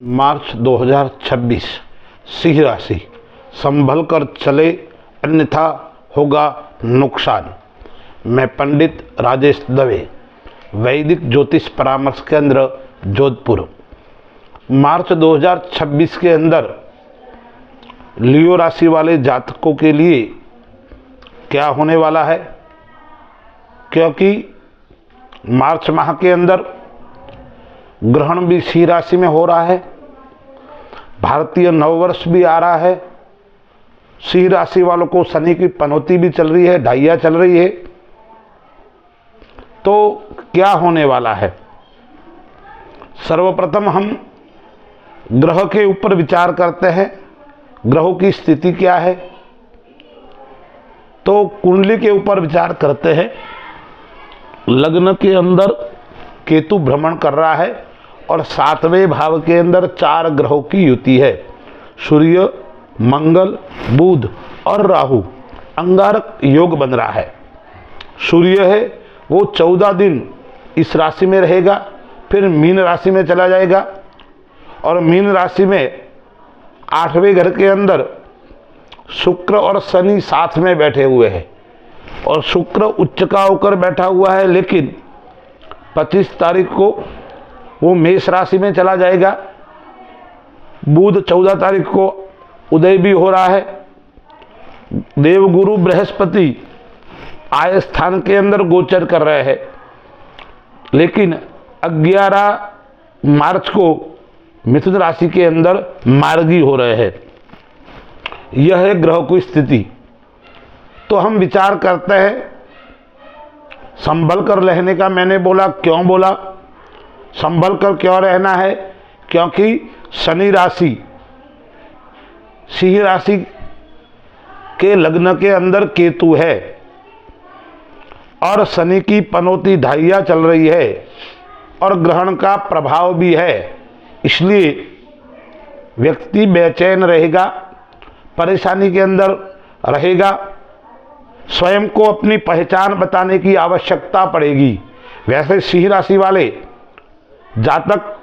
मार्च 2026 सिंह राशि, संभल कर चले अन्यथा होगा नुकसान। मैं पंडित राजेश दवे, वैदिक ज्योतिष परामर्श केंद्र जोधपुर। मार्च 2026 के अंदर लियो राशि वाले जातकों के लिए क्या होने वाला है, क्योंकि मार्च माह के अंदर ग्रहण भी सिंह राशि में हो रहा है, भारतीय नववर्ष भी आ रहा है। सिंह राशि वालों को शनि की पनौती भी चल रही है, ढाइया चल रही है। तो क्या होने वाला है, सर्वप्रथम हम ग्रह के ऊपर विचार करते हैं। ग्रहों की स्थिति क्या है, तो कुंडली के ऊपर विचार करते हैं। लग्न के अंदर केतु भ्रमण कर रहा है और 7वें भाव के अंदर 4 ग्रहों की युति है, सूर्य, मंगल, बुध और राहु। अंगारक योग बन रहा है। सूर्य है वो 14 दिन इस राशि में रहेगा, फिर मीन राशि में चला जाएगा और मीन राशि में 8वें घर के अंदर शुक्र और शनि साथ में बैठे हुए हैं और शुक्र उच्च का होकर बैठा हुआ है, लेकिन 25 तारीख को वो मेष राशि में चला जाएगा। बुध 14 तारीख को उदय भी हो रहा है। देवगुरु बृहस्पति आय स्थान के अंदर गोचर कर रहे हैं, लेकिन 11 मार्च को मिथुन राशि के अंदर मार्गी हो रहे हैं। यह है ग्रह की स्थिति। तो हम विचार करते हैं, संभल कर रहने का मैंने बोला, क्यों बोला संभल कर क्यों रहना है, क्योंकि शनि राशि सिंह राशि के लग्न के अंदर केतु है और शनि की पनौती ढाइया चल रही है और ग्रहण का प्रभाव भी है। इसलिए व्यक्ति बेचैन रहेगा, परेशानी के अंदर रहेगा। स्वयं को अपनी पहचान बताने की आवश्यकता पड़ेगी। वैसे सिंह राशि वाले जातक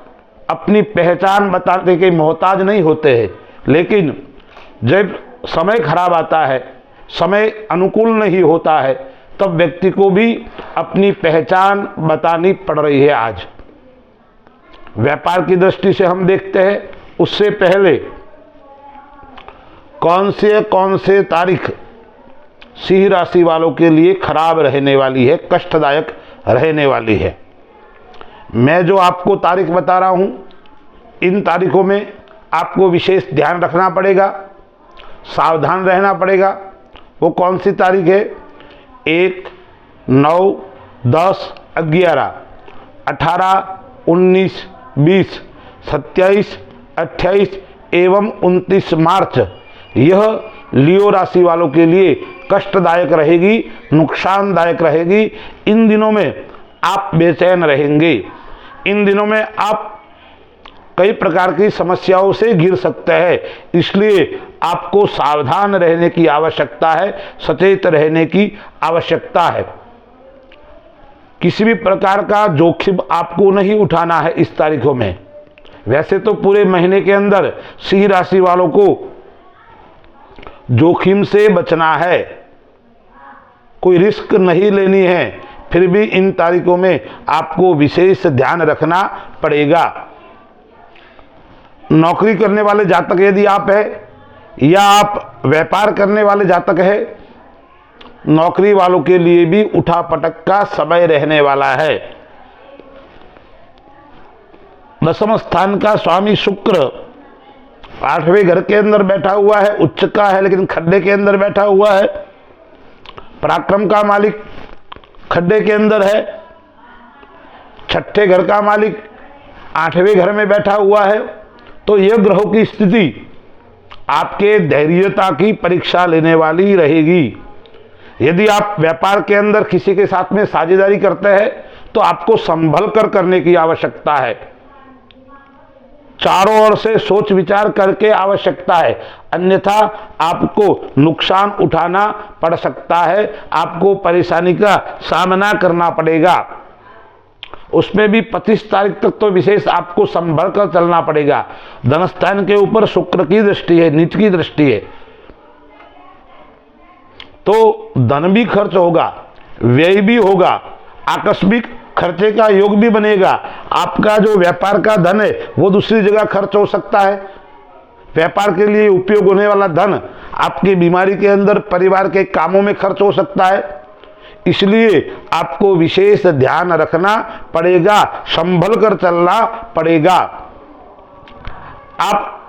अपनी पहचान बताने के मोहताज नहीं होते हैं, लेकिन जब समय खराब आता है, समय अनुकूल नहीं होता है, तब व्यक्ति को भी अपनी पहचान बतानी पड़ रही है। आज व्यापार की दृष्टि से हम देखते हैं, उससे पहले कौन से तारीख सिंह राशि वालों के लिए खराब रहने वाली है, कष्टदायक रहने वाली है। मैं जो आपको तारीख बता रहा हूं, इन तारीखों में आपको विशेष ध्यान रखना पड़ेगा, सावधान रहना पड़ेगा। वो कौन सी तारीख है? 1, 9, 10, 11, 18, 19, 20, 27, 28 एवं 29 मार्च। यह लियो राशि वालों के लिए कष्टदायक रहेगी, नुकसानदायक रहेगी। इन दिनों में आप बेचैन रहेंगे। इन दिनों में आप कई प्रकार की समस्याओं से घिर सकते हैं। इसलिए आपको सावधान रहने की आवश्यकता है, सचेत रहने की आवश्यकता है। किसी भी प्रकार का जोखिम आपको नहीं उठाना है इस तारीखों में। वैसे तो पूरे महीने के अंदर सिंह राशि वालों को जोखिम से बचना है, कोई रिस्क नहीं लेनी है, फिर भी इन तारीखों में आपको विशेष ध्यान रखना पड़ेगा। नौकरी करने वाले जातक यदि आप है या आप व्यापार करने वाले जातक है, नौकरी वालों के लिए भी उठापटक का समय रहने वाला है। दशम स्थान का स्वामी शुक्र 8वें घर के अंदर बैठा हुआ है, उच्च का है लेकिन खड्डे के अंदर बैठा हुआ है। पराक्रम का मालिक खड्डे के अंदर है। 6ठे घर का मालिक 8वें घर में बैठा हुआ है। तो यह ग्रहों की स्थिति आपके धैर्यता की परीक्षा लेने वाली रहेगी। यदि आप व्यापार के अंदर किसी के साथ में साझेदारी करते हैं, तो आपको संभल कर करने की आवश्यकता है। चारों ओर से सोच विचार करके आवश्यकता है, अन्यथा आपको नुकसान उठाना पड़ सकता है, आपको परेशानी का सामना करना पड़ेगा। उसमें भी 25 तारीख तक तो विशेष आपको संभल कर चलना पड़ेगा। धनस्थान के ऊपर शुक्र की दृष्टि है, नीच की दृष्टि है, तो धन भी खर्च होगा, व्यय भी होगा, आकस्मिक खर्चे का योग भी बनेगा। आपका जो व्यापार का धन है वो दूसरी जगह खर्च हो सकता है। व्यापार के लिए उपयोग होने वाला धन आपकी बीमारी के अंदर, परिवार के कामों में खर्च हो सकता है। इसलिए आपको विशेष ध्यान रखना पड़ेगा, संभल कर चलना पड़ेगा। आप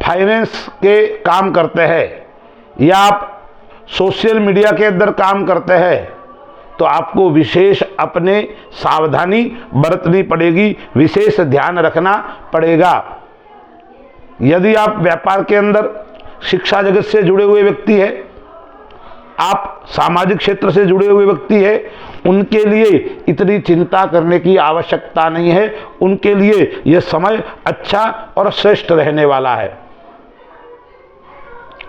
फाइनेंस के काम करते हैं या आप सोशल मीडिया के अंदर काम करते हैं तो आपको विशेष अपने सावधानी बरतनी पड़ेगी, विशेष ध्यान रखना पड़ेगा। यदि आप व्यापार के अंदर शिक्षा जगत से जुड़े हुए व्यक्ति हैं, आप सामाजिक क्षेत्र से जुड़े हुए व्यक्ति हैं, उनके लिए इतनी चिंता करने की आवश्यकता नहीं है। उनके लिए यह समय अच्छा और श्रेष्ठ रहने वाला है।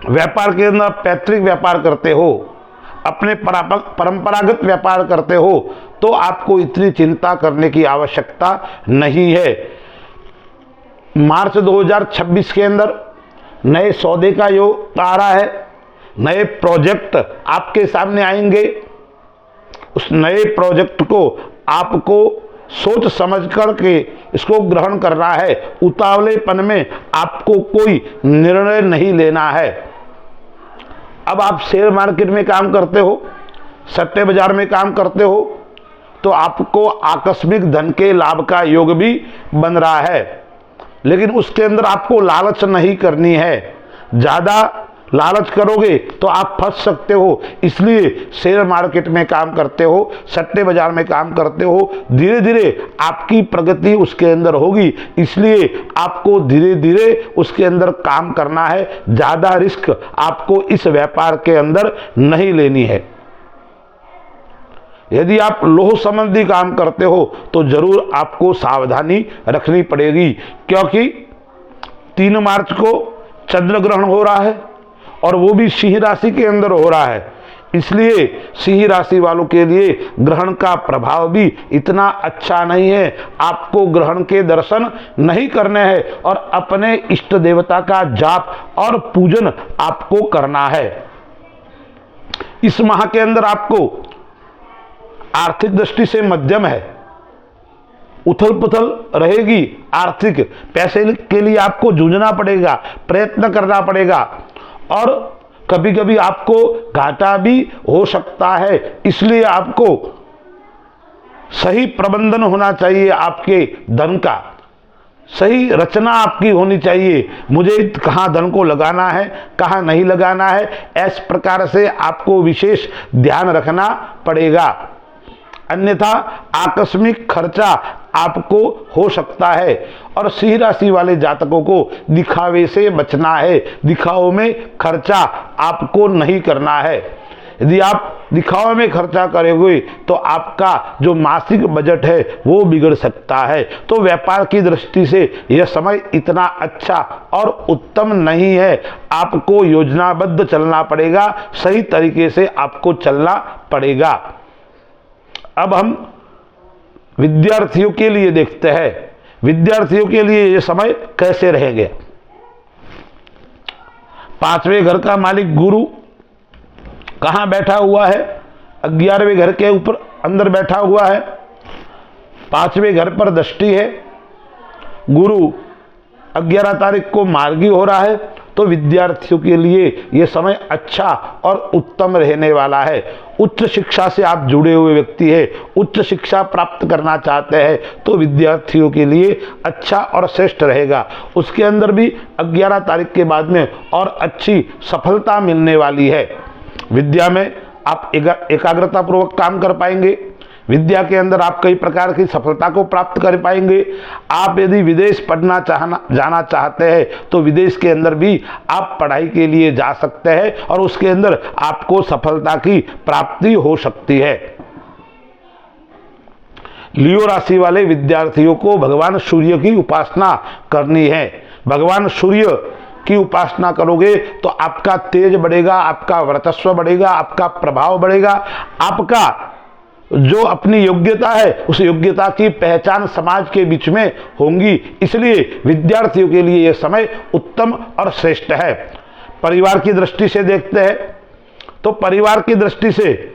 व्यापार के अंदर पैतृक व्यापार करते हो, अपने परंपरागत व्यापार करते हो तो आपको इतनी चिंता करने की आवश्यकता नहीं है। मार्च 2026 के अंदर नए सौदे का योग आ रहा है, नए प्रोजेक्ट आपके सामने आएंगे। उस नए प्रोजेक्ट को आपको सोच समझ करके इसको ग्रहण करना है। उतावलेपन में आपको कोई निर्णय नहीं लेना है। अब आप शेयर मार्केट में काम करते हो, सट्टे बाजार में काम करते हो तो आपको आकस्मिक धन के लाभ का योग भी बन रहा है, लेकिन उसके अंदर आपको लालच नहीं करनी है। ज़्यादा लालच करोगे तो आप फंस सकते हो। इसलिए शेयर मार्केट में काम करते हो, सट्टे बाजार में काम करते हो, धीरे धीरे आपकी प्रगति उसके अंदर होगी। इसलिए आपको धीरे धीरे उसके अंदर काम करना है। ज़्यादा रिस्क आपको इस व्यापार के अंदर नहीं लेनी है। यदि आप लोह संबंधी काम करते हो तो जरूर आपको सावधानी रखनी पड़ेगी, क्योंकि 3 मार्च को चंद्र ग्रहण हो रहा है और वो भी सिंह राशि के अंदर हो रहा है। इसलिए सिंह राशि वालों के लिए ग्रहण का प्रभाव भी इतना अच्छा नहीं है। आपको ग्रहण के दर्शन नहीं करने हैं और अपने इष्ट देवता का जाप और पूजन आपको करना है। इस माह के अंदर आपको आर्थिक दृष्टि से मध्यम है, उथल पुथल रहेगी। आर्थिक पैसे के लिए आपको जूझना पड़ेगा, प्रयत्न करना पड़ेगा और कभी कभी आपको घाटा भी हो सकता है। इसलिए आपको सही प्रबंधन होना चाहिए, आपके धन का सही रचना आपकी होनी चाहिए। मुझे कहाँ धन को लगाना है, कहाँ नहीं लगाना है, इस प्रकार से आपको विशेष ध्यान रखना पड़ेगा। अन्यथा आकस्मिक खर्चा आपको हो सकता है। और सिंह राशि वाले जातकों को दिखावे से बचना है। दिखावे में खर्चा आपको नहीं करना है। यदि आप दिखावे में खर्चा करोगे तो आपका जो मासिक बजट है वो बिगड़ सकता है। तो व्यापार की दृष्टि से यह समय इतना अच्छा और उत्तम नहीं है। आपको योजनाबद्ध चलना पड़ेगा, सही तरीके से आपको चलना पड़ेगा। अब हम विद्यार्थियों के लिए देखते हैं, विद्यार्थियों के लिए ये समय कैसे रहेंगे। 5वें घर का मालिक गुरु कहाँ बैठा हुआ है? 11वें घर के ऊपर अंदर बैठा हुआ है। 5वें घर पर दृष्टि है। गुरु 11 तारीख को मार्गी हो रहा है। तो विद्यार्थियों के लिए यह समय अच्छा और उत्तम रहने वाला है। उच्च शिक्षा से आप जुड़े हुए व्यक्ति हैं, उच्च शिक्षा प्राप्त करना चाहते हैं तो विद्यार्थियों के लिए अच्छा और श्रेष्ठ रहेगा। उसके अंदर भी 11 तारीख के बाद में और अच्छी सफलता मिलने वाली है। विद्या में आप एकाग्रता पूर्वक काम कर पाएंगे। विद्या के अंदर आप कई प्रकार की सफलता को प्राप्त कर पाएंगे। आप यदि विदेश पढ़ना जाना चाहते हैं तो विदेश के अंदर भी आप पढ़ाई के लिए जा सकते हैं और उसके अंदर आपको सफलता की प्राप्ति हो सकती है। लियो राशि वाले विद्यार्थियों को भगवान सूर्य की उपासना करनी है। भगवान सूर्य की उपासना करोगे तो आपका तेज बढ़ेगा, आपका वर्चस्व बढ़ेगा, आपका प्रभाव बढ़ेगा, आपका जो अपनी योग्यता है उस योग्यता की पहचान समाज के बीच में होंगी। इसलिए विद्यार्थियों के लिए यह समय उत्तम और श्रेष्ठ है। परिवार की दृष्टि से देखते हैं तो परिवार की दृष्टि से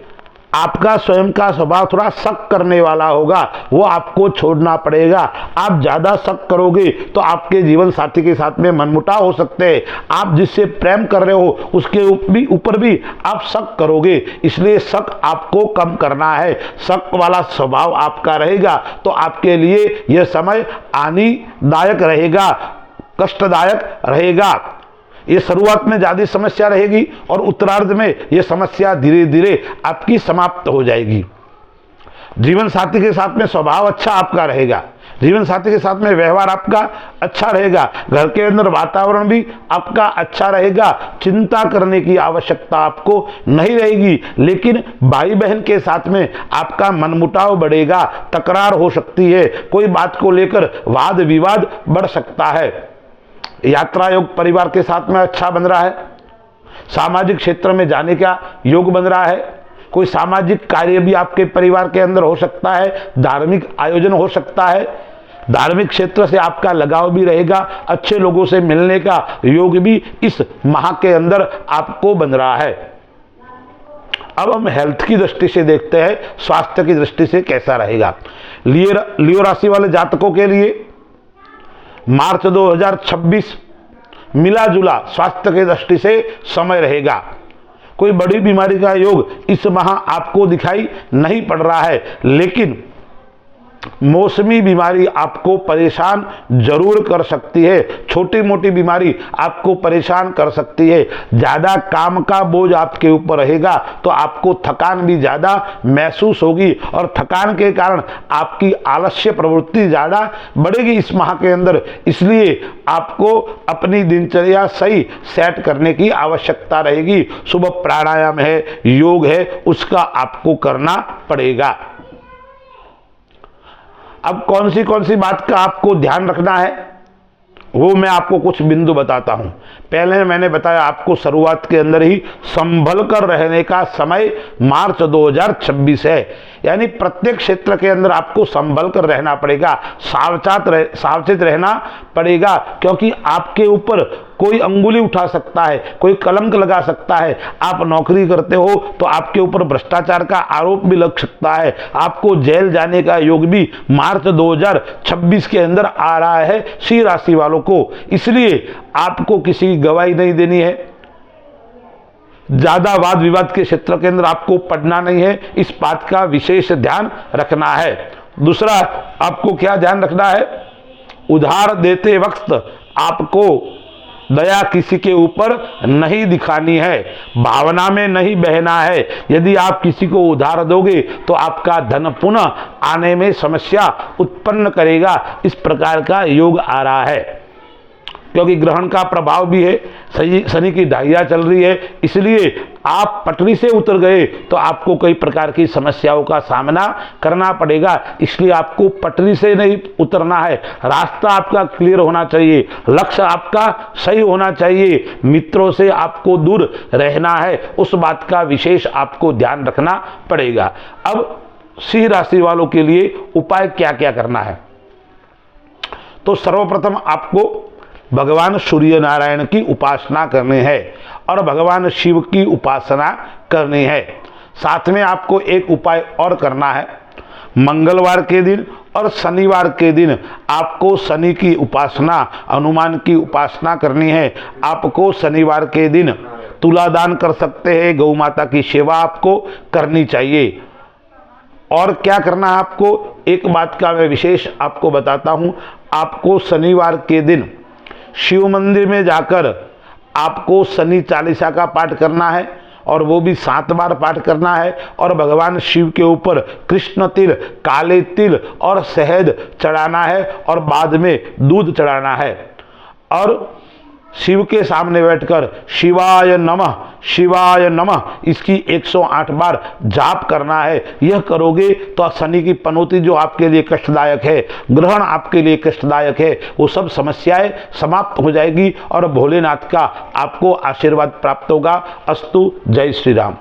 आपका स्वयं का स्वभाव थोड़ा शक करने वाला होगा, वो आपको छोड़ना पड़ेगा। आप ज़्यादा शक करोगे तो आपके जीवन साथी के साथ में मनमुटाव हो सकते हैं। आप जिससे प्रेम कर रहे हो उसके ऊपर भी आप शक करोगे, इसलिए शक आपको कम करना है। शक वाला स्वभाव आपका रहेगा तो आपके लिए यह समय हानिदायक रहेगा, कष्टदायक रहेगा। ये शुरुआत में ज़्यादा समस्या रहेगी और उत्तरार्ध में ये समस्या धीरे धीरे आपकी समाप्त हो जाएगी। जीवन साथी के साथ में स्वभाव अच्छा आपका रहेगा, जीवन साथी के साथ में व्यवहार आपका अच्छा रहेगा, घर के अंदर वातावरण भी आपका अच्छा रहेगा। चिंता करने की आवश्यकता आपको नहीं रहेगी। लेकिन भाई बहन के साथ में आपका मनमुटाव बढ़ेगा, तकरार हो सकती है, कोई बात को लेकर वाद विवाद बढ़ सकता है। यात्रा योग परिवार के साथ में अच्छा बन रहा है। सामाजिक क्षेत्र में जाने का योग बन रहा है। कोई सामाजिक कार्य भी आपके परिवार के अंदर हो सकता है, धार्मिक आयोजन हो सकता है। धार्मिक क्षेत्र से आपका लगाव भी रहेगा, अच्छे लोगों से मिलने का योग भी इस माह के अंदर आपको बन रहा है। अब हम हेल्थ की दृष्टि से देखते हैं, स्वास्थ्य की दृष्टि से कैसा रहेगा। लियो राशि वाले जातकों के लिए मार्च 2026 मिला जुला स्वास्थ्य की दृष्टि से समय रहेगा। कोई बड़ी बीमारी का योग इस माह आपको दिखाई नहीं पड़ रहा है, लेकिन मौसमी बीमारी आपको परेशान जरूर कर सकती है। छोटी मोटी बीमारी आपको परेशान कर सकती है। ज़्यादा काम का बोझ आपके ऊपर रहेगा तो आपको थकान भी ज़्यादा महसूस होगी और थकान के कारण आपकी आलस्य प्रवृत्ति ज़्यादा बढ़ेगी इस माह के अंदर। इसलिए आपको अपनी दिनचर्या सही सेट करने की आवश्यकता रहेगी। सुबह प्राणायाम है, योग है, उसका आपको करना पड़ेगा। अब कौन सी बात का आपको ध्यान रखना है वो मैं आपको कुछ बिंदु बताता हूं। पहले मैंने बताया आपको शुरुआत के अंदर ही संभल कर रहने का समय मार्च 2026 है, यानी प्रत्येक क्षेत्र के अंदर आपको संभल कर रहना पड़ेगा, सावचेत रहना पड़ेगा, क्योंकि आपके ऊपर कोई अंगुली उठा सकता है, कोई कलंक लगा सकता है। आप नौकरी करते हो तो आपके ऊपर भ्रष्टाचार का आरोप भी लग सकता है, आपको जेल जाने का योग भी मार्च 2026 के अंदर आ रहा है सिंह राशि वालों को। इसलिए आपको किसी की गवाही नहीं देनी है, ज्यादा वाद विवाद के क्षेत्र के अंदर आपको पड़ना नहीं है, इस बात का विशेष ध्यान रखना है। दूसरा आपको क्या ध्यान रखना है, उधार देते वक्त आपको दया किसी के ऊपर नहीं दिखानी है, भावना में नहीं बहना है। यदि आप किसी को उधार दोगे तो आपका धन पुनः आने में समस्या उत्पन्न करेगा। इस प्रकार का योग आ रहा है, क्योंकि ग्रहण का प्रभाव भी है, शनि की ढाइया चल रही है। इसलिए आप पटरी से उतर गए तो आपको कई प्रकार की समस्याओं का सामना करना पड़ेगा। इसलिए आपको पटरी से नहीं उतरना है, रास्ता आपका क्लियर होना चाहिए, लक्ष्य आपका सही होना चाहिए, मित्रों से आपको दूर रहना है, उस बात का विशेष आपको ध्यान रखना पड़ेगा। अब सिंह राशि वालों के लिए उपाय क्या क्या करना है, तो सर्वप्रथम आपको भगवान सूर्य नारायण की उपासना करनी है और भगवान शिव की उपासना करनी है। साथ में आपको एक उपाय और करना है, मंगलवार के दिन और शनिवार के दिन आपको शनि की उपासना, हनुमान की उपासना करनी है। आपको शनिवार के दिन तुला दान कर सकते हैं, गौ माता की सेवा आपको करनी चाहिए। और क्या करना है आपको, एक बात का मैं विशेष आपको बताता हूँ। आपको शनिवार के दिन शिव मंदिर में जाकर आपको शनि चालीसा का पाठ करना है और वो भी 7 बार पाठ करना है और भगवान शिव के ऊपर कृष्ण तिल, काले तिल और शहद चढ़ाना है और बाद में दूध चढ़ाना है और शिव के सामने बैठकर शिवाय नमः इसकी 108 बार जाप करना है। यह करोगे तो शनि की पनौती जो आपके लिए कष्टदायक है, ग्रहण आपके लिए कष्टदायक है, वो सब समस्याएं समाप्त हो जाएगी और भोलेनाथ का आपको आशीर्वाद प्राप्त होगा। अस्तु, जय श्री राम।